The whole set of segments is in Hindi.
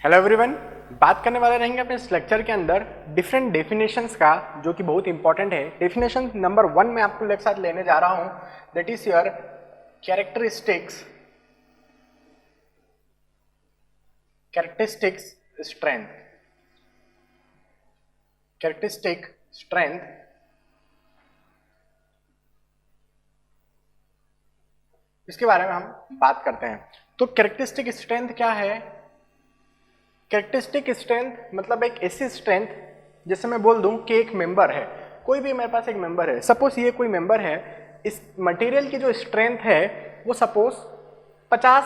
हेलो एवरीवन, बात करने वाले रहेंगे अपने इस लेक्चर के अंदर डिफरेंट डेफिनेशंस का, जो कि बहुत इंपॉर्टेंट है। डेफिनेशन नंबर 1 में आपको एक साथ लेने जा रहा हूं, that is your characteristics strength. Characteristic strength इसके बारे में हम बात करते हैं। तो कैरेक्टरिस्टिक स्ट्रेंथ क्या है? कैरेक्टरिस्टिक स्ट्रेंथ मतलब एक ऐसी स्ट्रेंथ, जैसे मैं बोल दूं कि एक मेंबर है, कोई भी मेरे पास एक मेंबर है, सपोज ये कोई मेंबर है, इस मटेरियल की जो स्ट्रेंथ है वो सपोज 50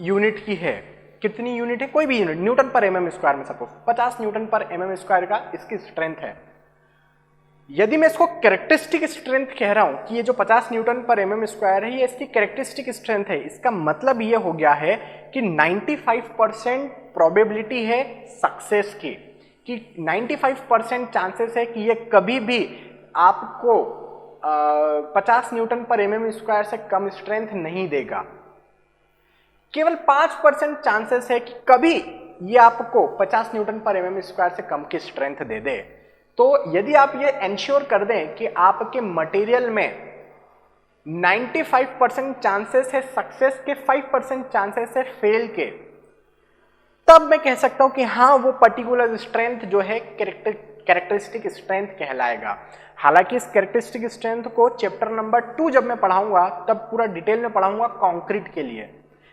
यूनिट की है। कितनी यूनिट है? कोई भी यूनिट, न्यूटन पर एमएम स्क्वायर में सपोज 50 न्यूटन पर एमएम स्क्वायर का इसकी स्ट्रेंथ है। यदि मैं इसको कैरेक्टरिस्टिक स्ट्रेंथ कह रहा हूं कि ये जो 50 न्यूटन पर एमएम स्क्वायर है ये इसकी कैरेक्टरिस्टिक स्ट्रेंथ है, इसका मतलब ये हो गया है कि 95% प्रोबेबिलिटी है सक्सेस की, कि 95% चांसेस है कि ये कभी भी आपको 50 न्यूटन पर एमएम स्क्वायर से कम स्ट्रेंथ नहीं देगा। केवल 5% चांसेस है कि कभी ये आपको 50 न्यूटन पर एमएम स्क्वायर से कम की स्ट्रेंथ दे दे। तो यदि आप ये एंश्योर कर दें कि आपके मटेरियल में 95% चांसेस है सक्सेस के, 5% चांसेस है फेल के, तब मैं कह सकता हूं कि हाँ वो पर्टिकुलर स्ट्रेंथ जो है कैरेक्टरिस्टिक स्ट्रेंथ कहलाएगा। हालांकि इस कैरेक्टरिस्टिक स्ट्रेंथ को चैप्टर नंबर 2 जब मैं पढ़ाऊंगा तब पूरा डिटेल में पढ़ाऊंगा कंक्रीट के लिए,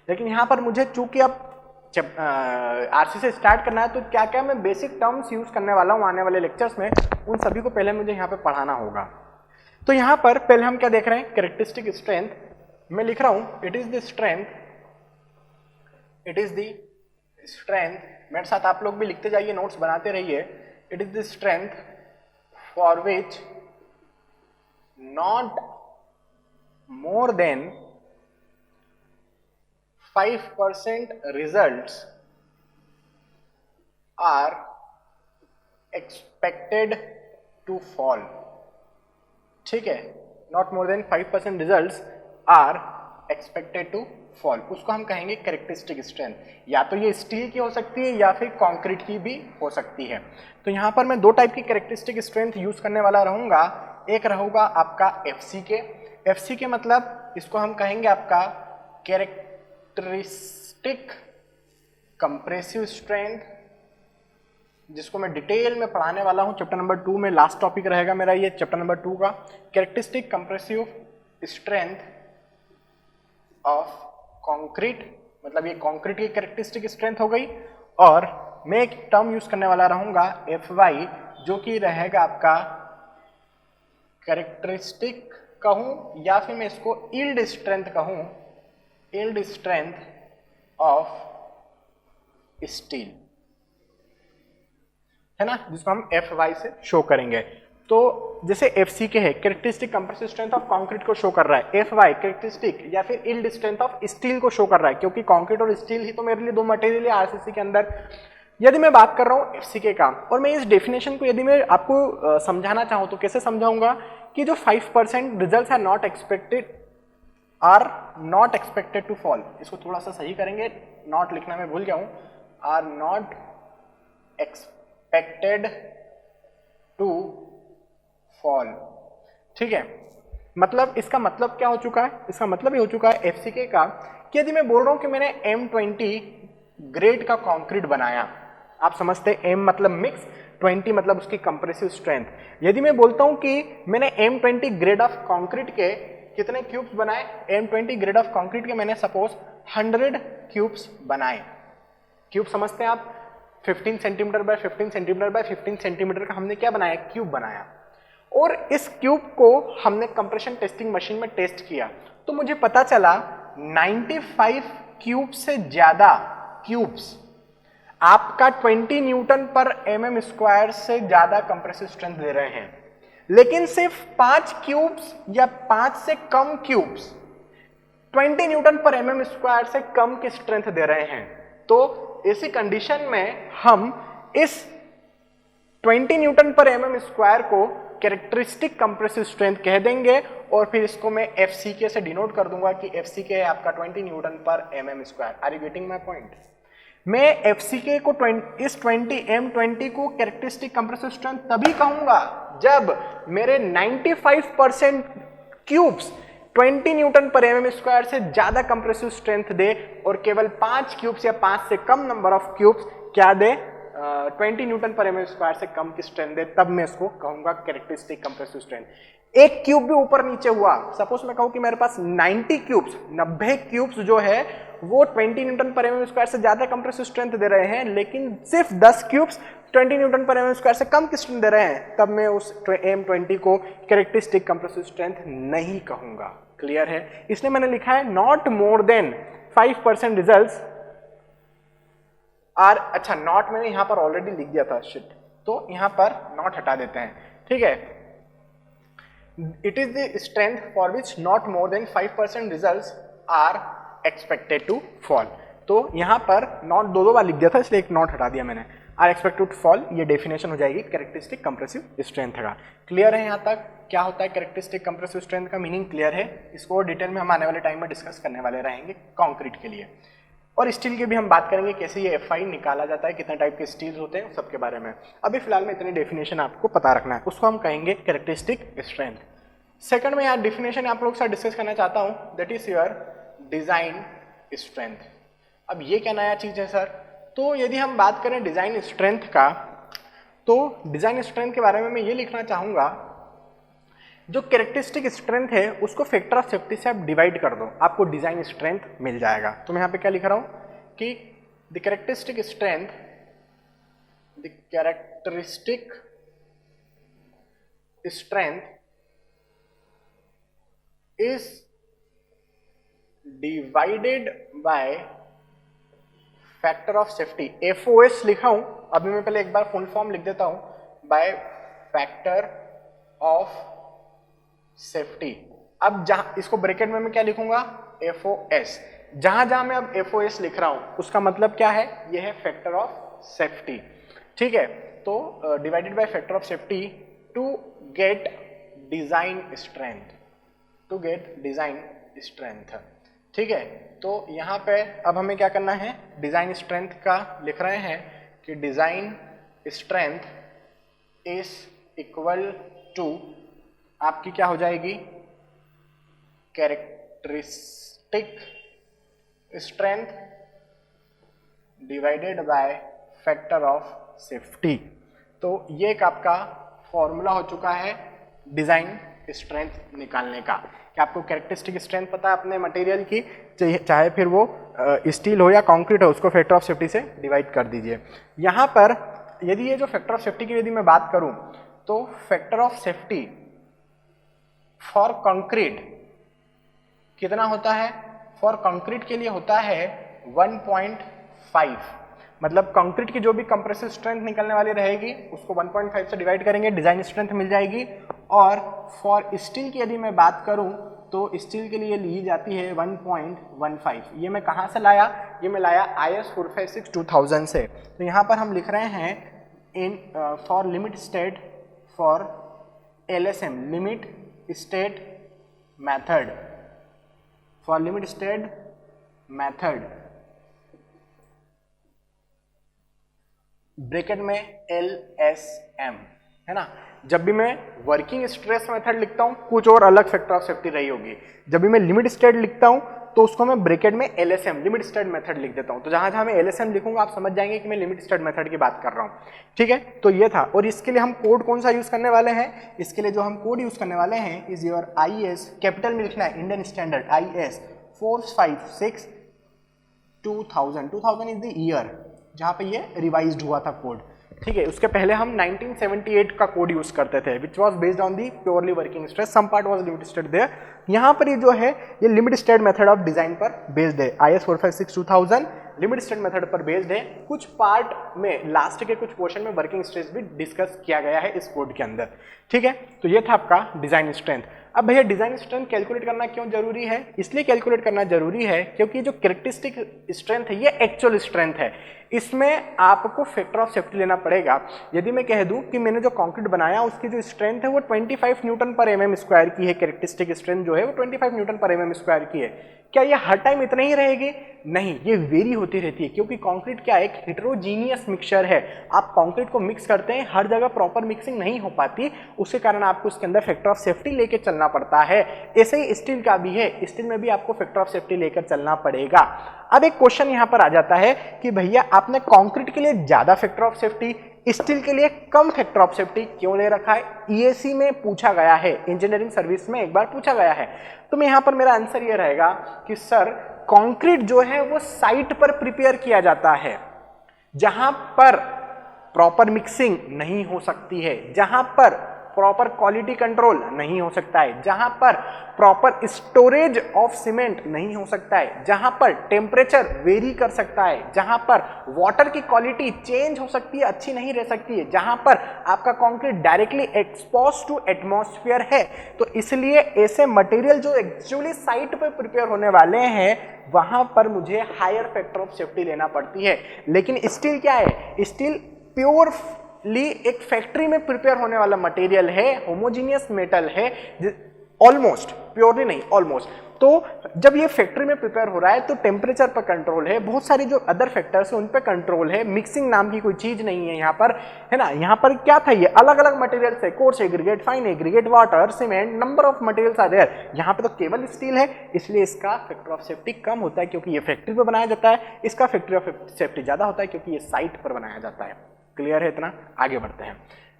लेकिन यहां पर मुझे चूंकि अब आरसी से स्टार्ट करना है तो क्या क्या मैं बेसिक टर्म्स यूज करने वाला हूं आने वाले लेक्चर्स में, उन सभी को पहले मुझे यहां पे पढ़ाना होगा। तो यहां पर पहले हम क्या देख रहे हैं? कैरेक्टरिस्टिक स्ट्रेंथ मैं लिख रहा हूं, इट इज द स्ट्रेंथ, मेरे साथ आप लोग भी लिखते जाइए, नोट्स बनाते रहिए। It is the strength for which not more than 5% results are expected to fall। ठीक है, not more than 5% results are expected to fall, उसको हम कहेंगे कैरेक्टरिस्टिक स्ट्रेंथ। या तो ये स्टील की हो सकती है या फिर कंक्रीट की भी हो सकती है। तो यहां पर मैं दो टाइप की कैरेक्टरिस्टिक स्ट्रेंथ यूज करने वाला रहूंगा। एक रहूंगा आपका एफसी के मतलब इसको हम कहेंगे आपका कैरेक्टरिस्टिक कंप्रेसिव स्ट्रेंथ, जिसको मैं डिटेल में पढ़ाने वाला हूं चैप्टर नंबर 2 में। लास्ट टॉपिक रहेगा मेरा ये चैप्टर नंबर 2 का, characteristic compressive strength of concrete, मतलब ये कंक्रीट की कैरेक्टरिस्टिक स्ट्रेंथ हो गई। और मैं एक टर्म यूज करने वाला रहूंगा एफवाई, जो कि रहेगा आपका कैरेक्टरिस्टिक कहूं या फिर मैं इसको यील्ड स्ट्रेंथ कहूं, यील्ड स्ट्रेंथ ऑफ स्टील, है ना, जिसको हम एफवाई से शो करेंगे। तो जैसे एफसी के है characteristic compressive strength of concrete को शो कर रहा है, एफवाई कैरेक्टरिस्टिक या फिर यील्ड स्ट्रेंथ ऑफ स्टील को शो कर रहा है, क्योंकि कंक्रीट और स्टील ही तो मेरे लिए दो मटेरियल है आरसीसी के अंदर। यदि मैं बात कर रहा हूं एफसी के और मैं इस डेफिनेशन को यदि मैं आपको समझाना चाहूं तो कैसे समझाऊंगा कि जो 5% results are not expected to fall, इसको थोड़ा सा सही करेंगे, नॉट लिखना मैं भूल गया हूं, are not expected to fall. ठीक है, मतलब इसका मतलब क्या हो चुका है? इसका मतलब ये हो चुका है एफसीके का कि यदि मैं बोल रहा हूं कि मैंने M20 ग्रेड का कंक्रीट बनाया, आप समझते हैं M मतलब मिक्स, 20 मतलब उसकी कंप्रेसिव स्ट्रेंथ। यदि मैं बोलता हूं कि मैंने M20 ग्रेड ऑफ कंक्रीट के कितने क्यूब्स बनाए, M20 ग्रेड ऑफ कंक्रीट के मैंने सपोज 100 क्यूब्स बनाए। क्यूब समझते हैं आप, 15 centimetre bye 15 centimetre bye 15 centimetre का हमने क्या बनाया? क्यूब बनाया। और इस क्यूब को हमने कंप्रेशन टेस्टिंग मशीन में टेस्ट किया, तो मुझे पता चला 95 क्यूब से ज्यादा क्यूब्स आपका 20 न्यूटन पर एमएम स्क्वायर से ज्यादा कंप्रेसिव स्ट्रेंथ दे रहे हैं, लेकिन सिर्फ 5 क्यूब्स या 5 से कम क्यूब्स 20 न्यूटन पर एमएम स्क्वायर से कम की स्ट्रेंथ दे रहे हैं। तो इसी कंडीशन में हम इस 20 न्यूटन पर एमएम स्क्वायर को कैरेक्टरिस्टिक कंप्रेसिव स्ट्रेंथ कह देंगे, और फिर इसको मैं एफसीके से डिनोट कर दूंगा कि एफसीके है आपका 20 न्यूटन पर MM square. Are you getting my point? मैं एफसीके को इस 20 M20 को कैरेक्टरिस्टिक कंप्रेसिव स्ट्रेंथ तभी कहूंगा जब मेरे 95% क्यूब्स 20 न्यूटन पर mm स्क्वायर से ज्यादा कंप्रेसिव स्ट्रेंथ दे और केवल 5 क्यूब्स या 5 से कम नंबर ऑफ क्यूब्स क्या दे 20 न्यूटन पर mm स्क्वायर से कम की स्ट्रेंथ दे, तब मैं इसको कहूंगा कैरेक्टरिस्टिक कंप्रेसिव स्ट्रेंथ। एक क्यूब भी ऊपर नीचे हुआ, सपोज मैं कहूं कि मेरे पास 90 क्यूब्स जो है वो 20 न्यूटन पर mm स्क्वायर से ज्यादा कंप्रेसिव स्ट्रेंथ दे रहे हैं, लेकिन सिर्फ 10 क्यूब्स 20 न्यूटन पर mm स्क्वायर से कम की स्ट्रेंथ दे रहे हैं, तब मैं उस M20 को कैरेक्टरिस्टिक कंप्रेसिव स्ट्रेंथ नहीं कहूंगा। क्लियर है? इसलिए मैंने लिखा है not more than 5% results are, अच्छा नॉट मैंने यहां पर ऑलरेडी लिख दिया था, शिट, तो यहां पर नॉट हटा देते हैं, ठीक है। It is the strength for which not more than 5% results are expected to fall. तो यहां पर नॉट दो बार लिख दिया था, इसलिए एक नॉट हटा दिया मैंने। आर एक्सपेक्टेड टू फॉल, ये डेफिनेशन हो जाएगी कैरेक्टरिस्टिक कंप्रेसिव स्ट्रेंथ का। क्लियर है यहां तक? क्या होता है कैरेक्टरिस्टिक कंप्रेसिव स्ट्रेंथ का मीनिंग क्लियर है? इसको डिटेल में हम आने वाले टाइम में डिस्कस करने वाले रहेंगे कंक्रीट के लिए, और स्टील की भी हम बात करेंगे कैसे ये FI निकाला जाता है, कितने टाइप के स्टील्स होते हैं, सबके बारे में। अभी फिलहाल में इतनी डेफिनेशन आपको पता रखना है, उसको हम कहेंगे कैरेक्टरिस्टिक स्ट्रेंथ। सेकंड में यार डेफिनेशन आप लोग के साथ डिस्कस करना चाहता हूं, that is your design strength. अब ये क्या नया चीज है सर? तो यदि हम बात करें डिजाइन स्ट्रेंथ का, तो डिजाइन स्ट्रेंथ के बारे में मैं ये लिखना चाहूंगा, जो कैरेक्टरिस्टिक स्ट्रेंथ है उसको फैक्टर ऑफ सेफ्टी से आप डिवाइड कर दो, आपको डिजाइन स्ट्रेंथ मिल जाएगा। तो मैं यहाँ पे क्या लिख रहा हूं कि the characteristic strength is divided by factor of safety. FOS लिखा हूं, अभी मैं पहले एक बार फुल फॉर्म लिख देता हूं, बाय फैक्टर ऑफ सेफ्टी। अब जहां इसको ब्रैकेट में मैं क्या लिखूंगा? FOS। जहां जहां मैं अब FOS लिख रहा हूं उसका मतलब क्या है? यह है फैक्टर ऑफ सेफ्टी, ठीक है। तो divided by factor of safety to get design strength, ठीक है। तो यहां पे अब हमें क्या करना है? डिजाइन स्ट्रेंथ का लिख रहे हैं कि design strength is equal to आपकी क्या हो जाएगी? Characteristic strength divided by factor of safety. तो ये एक आपका फॉर्मूला हो चुका है डिजाइन स्ट्रेंथ निकालने का। क्या आपको कैरेक्टरिस्टिक स्ट्रेंथ पता है अपने मटेरियल की, चाहे फिर वो स्टील हो या कंक्रीट हो, उसको फैक्टर ऑफ सेफ्टी से डिवाइड कर दीजिए। यहाँ पर यदि ये जो फैक्टर ऑफ सेफ्टी की यदि मैं बात करूं, तो factor of safety for concrete कितना होता है? फॉर कंक्रीट के लिए होता है 1.5। मतलब कंक्रीट की जो भी कंप्रेसिव स्ट्रेंथ निकलने वाली रहेगी उसको 1.5 से डिवाइड करेंगे, डिजाइन स्ट्रेंथ मिल जाएगी। और फॉर स्टील की यदि मैं बात करूं तो स्टील के लिए ली जाती है 1.15। ये मैं कहां से लाया? ये मैं लाया IS 456-2000 से। तो यहां पर हम लिख रहे हैं in for limit state for LSM limit state method, for limit state method bracket में LSM, है ना। जब भी मैं वर्किंग स्ट्रेस मेथड लिखता हूं कुछ और अलग फैक्टर ऑफ सेफ्टी रही होगी, जब भी मैं लिमिट स्टेट लिखता हूं तो उसको मैं ब्रैकेट में LSM लिमिट स्टेट मेथड लिख देता हूं। तो जहां जहां मैं LSM लिखूंगा आप समझ जाएंगे कि मैं लिमिट स्टेट मेथड की बात कर रहा हूं, ठीक है। तो ये था, और इसके लिए हम कोड कौन सा यूज करने वाले हैं? इसके लिए जो हम कोड यूज करने वाले हैं इज योर IS, कैपिटल में लिखना है, Indian standard IS 456-2000। 2000 is the year जहां पे ये रिवाइज्ड हुआ था कोड, ठीक है। उसके पहले हम 1978 का कोड यूज करते थे which was based on the purely working stress, some part was limit state there. यहाँ पर ये जो है ये limit state method of design पर बेस्ड है। IS 456-2000 लिमिट स्टेट मेथड पर बेस्ड है। कुछ पार्ट में लास्ट के कुछ पोर्शन में वर्किंग स्ट्रेस भी डिस्कस किया गया है इस कोड के अंदर, ठीक है। तो ये था आपका डिजाइन स्ट्रेंथ। अब भैया डिजाइन स्ट्रेंथ कैलकुलेट करना क्यों जरूरी है? इसलिए कैलकुलेट करना जरूरी है क्योंकि जो कैरेक्टरिस्टिक स्ट्रेंथ है ये एक्चुअल स्ट्रेंथ है, इसमें आपको फैक्टर ऑफ सेफ्टी लेना पड़ेगा। यदि मैं कह दूं कि मैंने जो कंक्रीट बनाया उसकी जो स्ट्रेंथ है वो 25 न्यूटन पर mm स्क्वायर की है, कैरेक्टरिस्टिक स्ट्रेंथ जो है वो 25 न्यूटन पर mm स्क्वायर की है, क्या ये हर टाइम इतना ही रहेगी? नहीं, ये वेरी होती रहती है, क्योंकि कंक्रीट क्या है, एक हेटेरोजीनियस मिक्सचर है। आप कंक्रीट को मिक्स करते हैं, हर जगह प्रॉपर मिक्सिंग नहीं हो पाती, उसके कारण आपको उसके अंदर फैक्टर ऑफ सेफ्टी लेके चलना पड़ता है। ऐसे ही स्टील का भी है, स्टील में भी आपको फैक्टर ऑफ सेफ्टी लेकर चलना पड़ेगा। अब एक क्वेश्चन यहाँ पर आ जाता है कि भैया आपने कंक्रीट के लिए ज्यादा फैक्टर ऑफ सेफ्टी, स्टील के लिए कम फैक्टर ऑफ सेफ्टी क्यों ले रखा है? ईएसी में पूछा गया है, इंजीनियरिंग सर्विस में एक बार पूछा गया है। तो मैं यहाँ पर मेरा आंसर ये रहेगा कि सर कंक्रीट जो है वो साइट पर प्रिपेयर किया जाता है, जहां पर प्रॉपर मिक्सिंग नहीं हो सकती है, जहां पर प्रॉपर क्वालिटी कंट्रोल नहीं हो सकता है, जहां पर प्रॉपर स्टोरेज ऑफ सीमेंट नहीं हो सकता है, जहां पर टेम्परेचर वेरी कर सकता है, जहां पर वाटर की क्वालिटी चेंज हो सकती है, अच्छी नहीं रह सकती है, जहां पर आपका concrete directly expose to atmosphere है। तो इसलिए ऐसे मटेरियल जो एक्चुअली साइट पर प्रिपेयर होने वाले हैं, वहां पर मुझे हायर फैक्टर ऑफ सेफ्टी लेना पड़ती है। लेकिन स्टील क्या है? स्टील प्योरली एक फैक्ट्री में प्रिपेयर होने वाला मटेरियल है, होमोजीनियस मेटल है, ऑलमोस्ट, प्योरली नहीं ऑलमोस्ट। तो जब ये फैक्ट्री में प्रिपेयर हो रहा है तो टेम्परेचर पर कंट्रोल है, बहुत सारी जो अदर फैक्टर्स हैं उन पर कंट्रोल है, मिक्सिंग नाम की कोई चीज नहीं है यहाँ पर, है ना। यहाँ पर क्या था, ये अलग अलग मटेरियल्स है, coarse aggregate, fine aggregate, water, cement, number of materials are there. यहाँ पे तो केवल स्टील है, इसलिए इसका फैक्टर ऑफ सेफ्टी कम होता है, क्योंकि ये फैक्ट्री पर बनाया जाता है। इसका फैक्टर ऑफ सेफ्टी ज्यादा होता है, क्योंकि ये साइट पर बनाया जाता है। क्लियर है इतना? आगे बढ़ते हैं।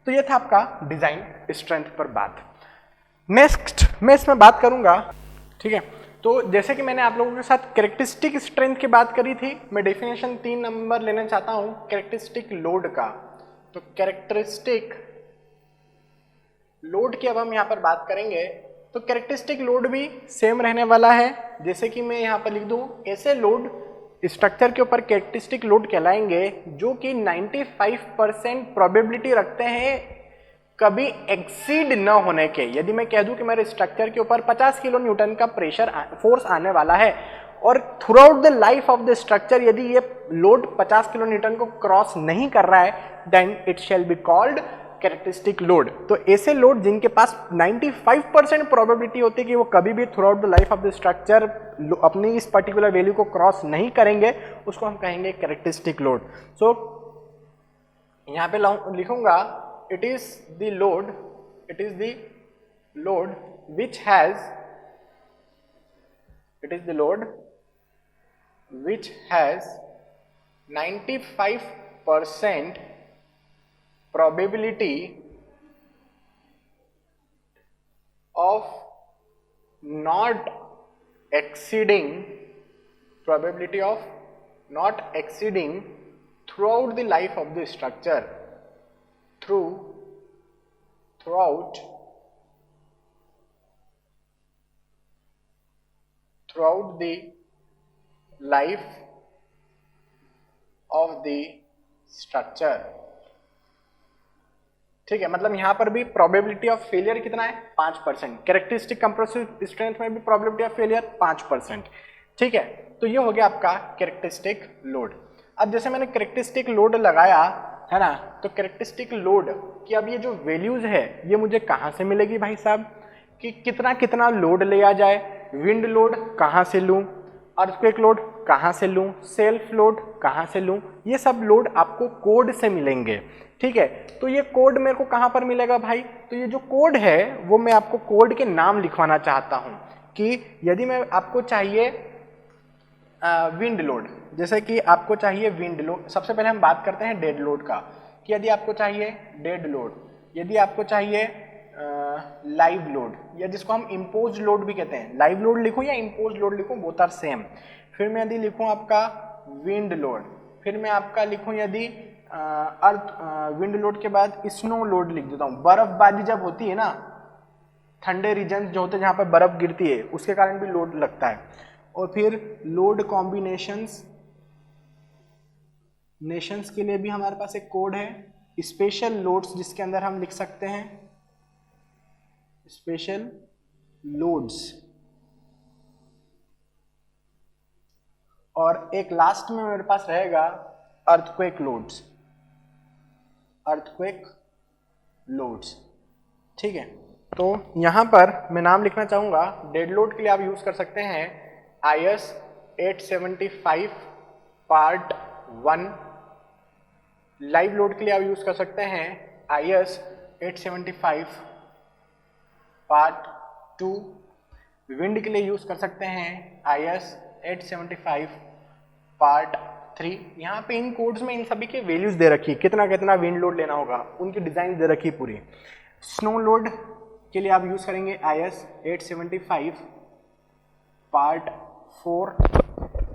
तो ये था आपका डिजाइन स्ट्रेंथ पर बात। नेक्स्ट मैं इसमें बात करूंगा, ठीक है। तो जैसे कि मैंने आप लोगों के साथ कैरेक्टरिस्टिक स्ट्रेंथ की बात करी थी, मैं डेफिनेशन 3 नंबर लेना चाहता हूं कैरेक्टरिस्टिक लोड का। तो कैरेक्टरिस्टिक लोड की अब हम यहां पर बात करेंगे। तो कैरेक्टरिस्टिक लोड भी सेम रहने वाला है, जैसे कि मैं यहां पर लिख दूं, ऐसे लोड स्ट्रक्चर के ऊपर कैरेक्टरिस्टिक लोड कहलाएंगे जो कि 95% प्रोबेबिलिटी रखते हैं कभी एक्सीड न होने के। यदि मैं कह दूं कि मेरे स्ट्रक्चर के ऊपर 50 किलो न्यूटन का प्रेशर फोर्स आने वाला है और throughout the life of the structure यदि ये लोड 50 किलो न्यूटन को क्रॉस नहीं कर रहा है, then it shall be called characteristic load. तो ऐसे लोड जिनके पास 95% प्रोबेबिलिटी होती है कि वो कभी भी through out the life of the structure अपनी इस पर्टिकुलर वैल्यू को क्रॉस नहीं करेंगे, उसको हम कहेंगे कैरेक्टरिस्टिक लोड। सो यहां पे लिखूंगा, it is the load which has 95% probability of not exceeding throughout the life of the structure, throughout the life of the structure। ठीक है, मतलब यहां पर भी प्रोबेबिलिटी ऑफ फेलियर कितना है? 5%। कैरेक्टरिस्टिक कंप्रेसिव स्ट्रेंथ में भी प्रोबेबिलिटी ऑफ फेलियर 5%। ठीक है, तो ये हो गया आपका कैरेक्टरिस्टिक लोड। अब जैसे मैंने कैरेक्टरिस्टिक लोड लगाया है ना, तो कैरेक्टरिस्टिक लोड की अब ये जो वैल्यूज है ये मुझे कहां से मिलेगी भाई साहब, कि कितना कितना लोड लिया जाए, विंड लोड कहां से लूं, अर्थक्वेक लोड कहां से लूं, सेल्फ लोड कहां से लूं, ये सब लोड आपको कोड से मिलेंगे। ठीक है, तो ये कोड मेरे को कहां पर मिलेगा भाई? तो ये जो कोड है वो मैं आपको कोड के नाम लिखवाना चाहता हूं, कि यदि मैं आपको चाहिए विंड लोड, जैसे कि आपको चाहिए विंड लोड, सबसे पहले हम बात करते हैं डेड लोड का, कि यदि आपको चाहिए डेड लोड, यदि आपको चाहिए लाइव लोड, या जिसको हम इम्पोज लोड भी कहते हैं, लाइव लोड लिखूं या इम्पोज लोड लिखूं, बोथ आर सेम। फिर मैं यदि लिखूं आपका विंड लोड, फिर मैं आपका लिखूं यदि विंड लोड के बाद स्नो लोड लिख देता हूं, बर्फबारी जब होती है ना, ठंडे रीजन जो होते हैं जहां पर बर्फ गिरती है उसके कारण भी लोड लगता है। और फिर लोड कॉम्बिनेशंस के लिए भी हमारे पास एक कोड है, स्पेशल लोड्स जिसके अंदर हम लिख सकते हैं स्पेशल लोड्स, और एक लास्ट में मेरे पास रहेगा अर्थक्वेक लोड्स। ठीक है, तो यहां पर मैं नाम लिखना चाहूंगा, डेड लोड के लिए आप यूज कर सकते हैं IS 875 पार्ट 1। लाइव लोड के लिए आप यूज कर सकते हैं IS 875 पार्ट 2। विंड के लिए यूज कर सकते हैं IS 875 पार्ट 3। यहाँ पे इन कोड्स में इन सभी के वैल्यूज दे रखी है, कितना कितना विंड लोड लेना होगा, उनकी डिजाइन दे रखी है पूरी। स्नो लोड के लिए आप यूज करेंगे IS 875 पार्ट 4।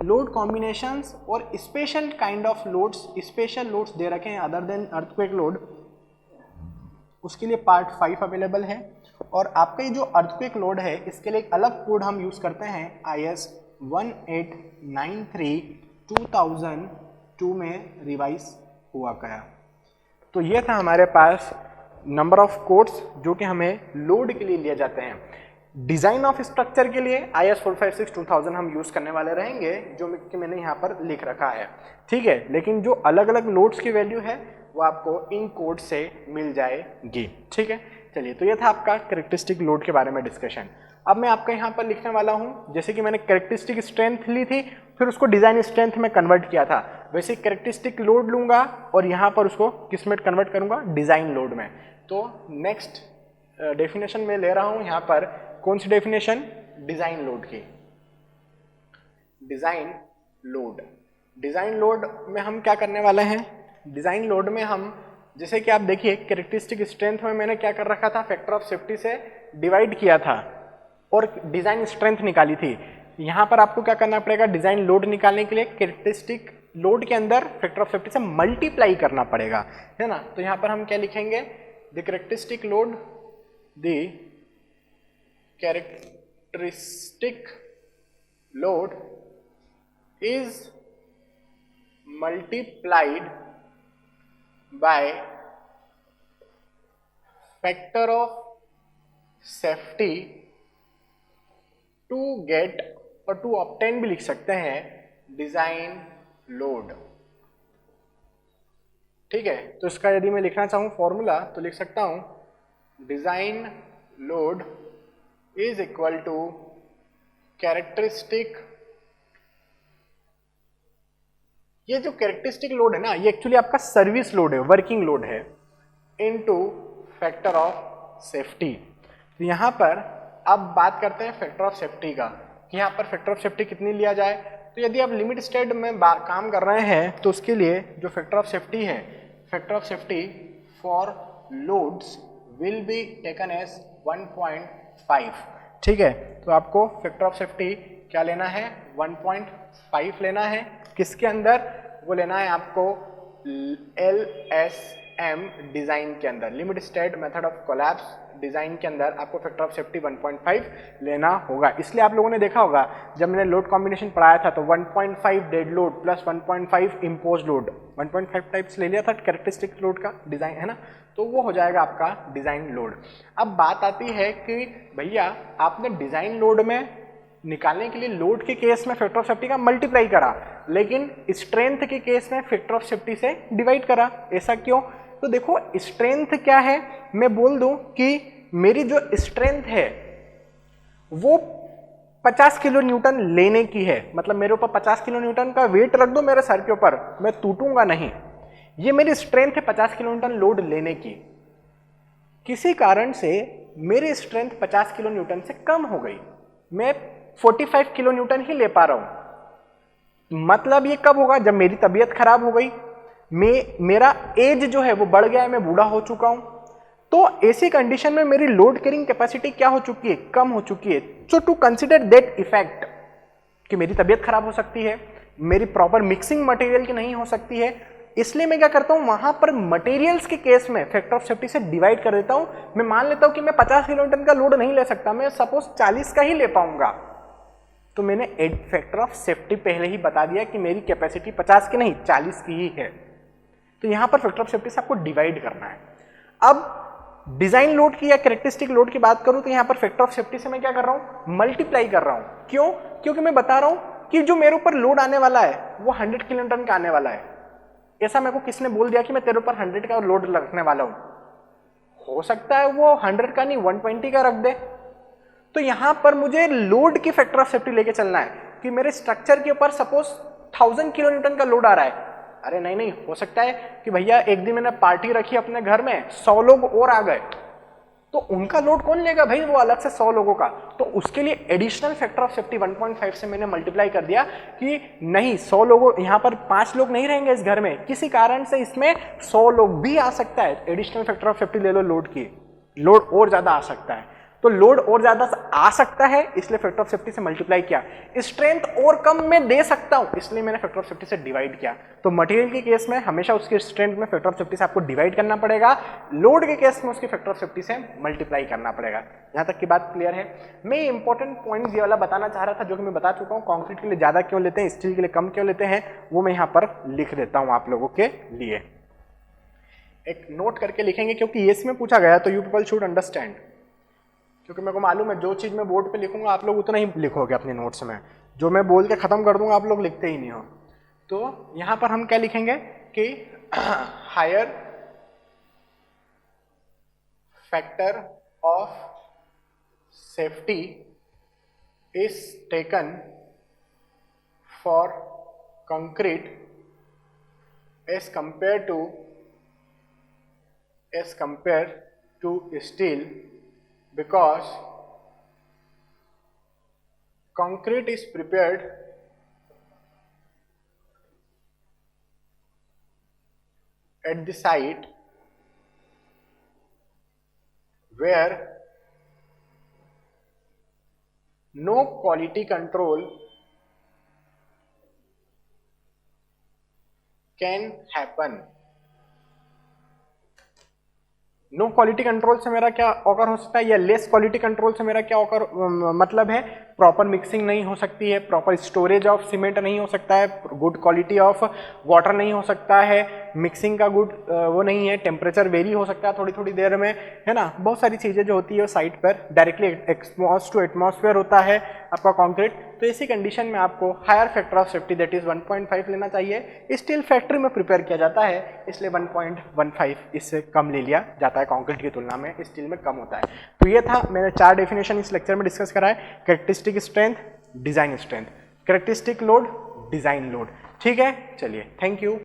लोड कॉम्बिनेशंस और special kind of loads, special loads दे रखे हैं अदर देन अर्थक्वेक लोड, उसके लिए पार्ट 5 अवेलेबल है। और आपका ये जो अर्थक्वेक लोड है इसके लिए एक अलग कोड हम यूज करते हैं IS 1893 2002 में रिवाइज हुआ गया। तो ये था हमारे पास नंबर ऑफ कोड्स जो कि हमें लोड के लिए लिए जाते हैं। डिजाइन ऑफ स्ट्रक्चर के लिए IS 456 2000 हम यूज करने वाले रहेंगे, जो कि मैंने यहाँ पर लिख रखा है, ठीक है। लेकिन जो अलग अलग लोड्स की वैल्यू है वो आपको इन कोड से मिल जाएगी, ठीक है। चलिए, तो ये था आपका कैरेक्टरिस्टिक लोड के बारे में डिस्कशन। अब मैं आपका यहाँ पर लिखने वाला हूँ, जैसे कि मैंने कैरेक्टरिस्टिक स्ट्रेंथ ली थी, फिर उसको डिजाइन स्ट्रेंथ में कन्वर्ट किया था, वैसे कैरेक्टरिस्टिक लोड लूंगा और यहाँ पर उसको किस में कन्वर्ट करूंगा, डिजाइन लोड में। तो नेक्स्ट डेफिनेशन में ले रहा हूँ यहाँ पर, कौन सी डेफिनेशन, डिजाइन लोड की। डिजाइन लोड, डिजाइन लोड में हम क्या करने वाले हैं, डिजाइन लोड में हम, जैसे कि आप देखिए कैरेक्टरिस्टिक स्ट्रेंथ में मैंने क्या कर रखा था, फैक्टर ऑफ सेफ्टी से डिवाइड किया था और डिजाइन स्ट्रेंथ निकाली थी। यहाँ पर आपको क्या करना पड़ेगा, डिजाइन लोड निकालने के लिए कैरेक्टरिस्टिक लोड के अंदर फैक्टर ऑफ सेफ्टी से मल्टीप्लाई करना पड़ेगा, है ना। तो यहाँ पर हम क्या लिखेंगे, the characteristic load, the characteristic load is multiplied by factor of safety to get, और to obtain भी लिख सकते हैं, डिजाइन लोड, ठीक है। तो इसका यदि मैं लिखना चाहूं फॉर्मूला तो लिख सकता हूं, design load is equal to characteristic, ये जो कैरेक्टरिस्टिक लोड है ना, ये एक्चुअली आपका सर्विस लोड है, वर्किंग लोड है, इनटू फैक्टर ऑफ सेफ्टी। तो यहाँ पर अब बात करते हैं फैक्टर ऑफ सेफ्टी का, कि यहाँ पर फैक्टर ऑफ सेफ्टी कितनी लिया जाए। तो यदि आप लिमिट स्टेट में काम कर रहे हैं तो उसके लिए जो फैक्टर ऑफ सेफ्टी है, factor of safety for loads will be taken as 1.5, ठीक है। तो आपको फैक्टर ऑफ सेफ्टी क्या लेना है, 1.5 लेना है। किसके अंदर, वो लेना है आपको LSM डिजाइन के अंदर, limit state method of collapse design के अंदर आपको फैक्टर ऑफ सेफ्टी 1.5 लेना होगा। इसलिए आप लोगों ने देखा होगा जब मैंने लोड कॉम्बिनेशन पढ़ाया था तो 1.5 dead load plus 1.5 impose load, 1.5 types ले लिया था कैरेक्टरिस्टिक लोड का डिजाइन, है ना। तो वो हो जाएगा आपका डिजाइन लोड। अब बात आती है कि भैया आपने डिजाइन लोड में निकालने के लिए लोड के केस में फैक्टर ऑफ सेफ्टी का मल्टीप्लाई करा, लेकिन स्ट्रेंथ के केस में फैक्टर ऑफ सेफ्टी से डिवाइड करा, ऐसा क्यों। तो देखो स्ट्रेंथ क्या है, मैं बोल दूं कि मेरी जो स्ट्रेंथ है वो 50 किलो न्यूटन लेने की है, मतलब मेरे ऊपर 50 किलो न्यूटन का वेट रख दो मेरे सर के ऊपर, मैं टूटूंगा नहीं, ये मेरी स्ट्रेंथ है 50 किलो न्यूटन लोड लेने की। किसी कारण से मेरी स्ट्रेंथ 50 किलो न्यूटन से कम हो गई, मैं 45 किलो न्यूटन ही ले पा रहा हूं। मतलब ये कब होगा, जब मेरी तबीयत खराब हो गई, मेरा एज जो है वो बढ़ गया है, मैं बूढ़ा हो चुका हूं। तो ऐसी कंडीशन में मेरी लोड कैरिंग कैपेसिटी क्या हो चुकी है, कम हो चुकी है। सो टू कंसिडर दैट इफेक्ट कि मेरी तबीयत खराब हो सकती है, मेरी प्रॉपर मिक्सिंग मटेरियल की नहीं हो सकती है, इसलिए मैं क्या करता हूं, वहां पर मटेरियल्स के केस में फैक्टर ऑफ सेफ्टी से डिवाइड कर देता हूं। मैं मान लेता हूं कि मैं 50 किलो न्यूटन का लोड नहीं ले सकता, मैं सपोज 40 का ही ले पाऊंगा, तो मैंने फैक्टर ऑफ सेफ्टी पहले ही बता दिया कि मेरी कैपेसिटी 50 की नहीं 40 की ही है। तो यहां पर फैक्टर ऑफ सेफ्टी से आपको डिवाइड करना है। अब डिजाइन लोड की या कैरेक्टरिस्टिक लोड की बात करूं तो यहां पर फैक्टर ऑफ सेफ्टी से मैं क्या कर रहा हूं, मल्टीप्लाई कर रहा हूं। क्यों, क्योंकि मैं बता रहा हूं कि जो मेरे ऊपर लोड आने वाला है वो 100 किलो न्यूटन का आने वाला है। ऐसा मेरे को किसने बोल दिया कि मैं तेरे ऊपर 100 का लोड रखने वाला हूं, हो सकता है वो 100 का नहीं 120 का रख दे। तो यहां पर मुझे लोड की फैक्टर ऑफ सेफ्टी लेके चलना है। कि मेरे स्ट्रक्चर के ऊपर सपोज 1000 किलो न्यूटन का लोड आ रहा है। अरे नहीं नहीं, हो सकता है कि भैया एक दिन मैंने पार्टी रखी अपने घर में, 100 लोग और आ गए, तो उनका लोड कौन लेगा भाई, वो अलग से 100 लोगों का। तो उसके लिए एडिशनल फैक्टर ऑफ सेफ्टी 1.5 से मैंने मल्टीप्लाई कर दिया कि नहीं 100 लोगों, यहाँ पर 5 लोग नहीं रहेंगे इस घर में, किसी कारण से इसमें 100 लोग भी आ सकता है। एडिशनल फैक्टर ऑफ सेफ्टी ले लो लोड की, लोड और ज्यादा आ सकता है, तो लोड और ज्यादा आ सकता है इसलिए फैक्टर ऑफ सेफ्टी से मल्टीप्लाई किया। स्ट्रेंथ और कम मैं दे सकता हूं इसलिए मैंने फैक्टर ऑफ सेफ्टी से डिवाइड किया। तो मटेरियल के केस में हमेशा उसकी स्ट्रेंथ में फैक्टर ऑफ सेफ्टी से आपको डिवाइड करना पड़ेगा, लोड के केस में उसकी फैक्टर ऑफ सेफ्टी से मल्टीप्लाई करना पड़ेगा। यहां तक की बात क्लियर है। मैं इंपॉर्टेंट पॉइंट ये वाला बताना चाह रहा था जो कि मैं बता चुका हूं, कॉन्क्रीट के लिए ज्यादा क्यों लेते हैं, स्टील के लिए कम क्यों लेते हैं, वो मैं यहां पर लिख देता हूं आप लोगों के लिए। एक नोट करके लिखेंगे क्योंकि ये इसमें पूछा गया तो यू पीपल शुड अंडरस्टैंड, क्योंकि मेरे को मालूम है जो चीज मैं बोर्ड पे लिखूंगा आप लोग उतना ही लिखोगे अपने नोट्स में, जो मैं बोल के खत्म कर दूंगा आप लोग लिखते ही नहीं हो। तो यहां पर हम क्या लिखेंगे कि higher factor of safety is taken for concrete as compare to steel because concrete is prepared at the site where no quality control can happen। No quality control से मेरा क्या ऑकर हो सकता है, या लेस क्वालिटी कंट्रोल से मेरा क्या ऑकर मतलब है, प्रॉपर मिक्सिंग नहीं हो सकती है, प्रॉपर स्टोरेज ऑफ सीमेंट नहीं हो सकता है, गुड क्वालिटी ऑफ वाटर नहीं हो सकता है, मिक्सिंग का गुड वो नहीं है, टेम्परेचर वेरी हो सकता है थोड़ी थोड़ी देर में, है ना। बहुत सारी चीज़ें जो होती है साइट पर डायरेक्टली एक्सपोज टू एटमॉस्फेयर होता है आपका कॉन्क्रीट। तो इसी कंडीशन में आपको higher factor of safety that is 1.5 लेना चाहिए। स्टील फैक्ट्री में प्रिपेयर किया जाता है इसलिए 1.15 इससे कम ले लिया जाता है, कॉन्क्रीट की तुलना में स्टील में कम होता है। तो ये था मैंने 4 डेफिनेशन इस लेक्चर में डिस्कस करा है, characteristic strength, design strength, characteristic load, design load. ठीक है, चलिए थैंक यू।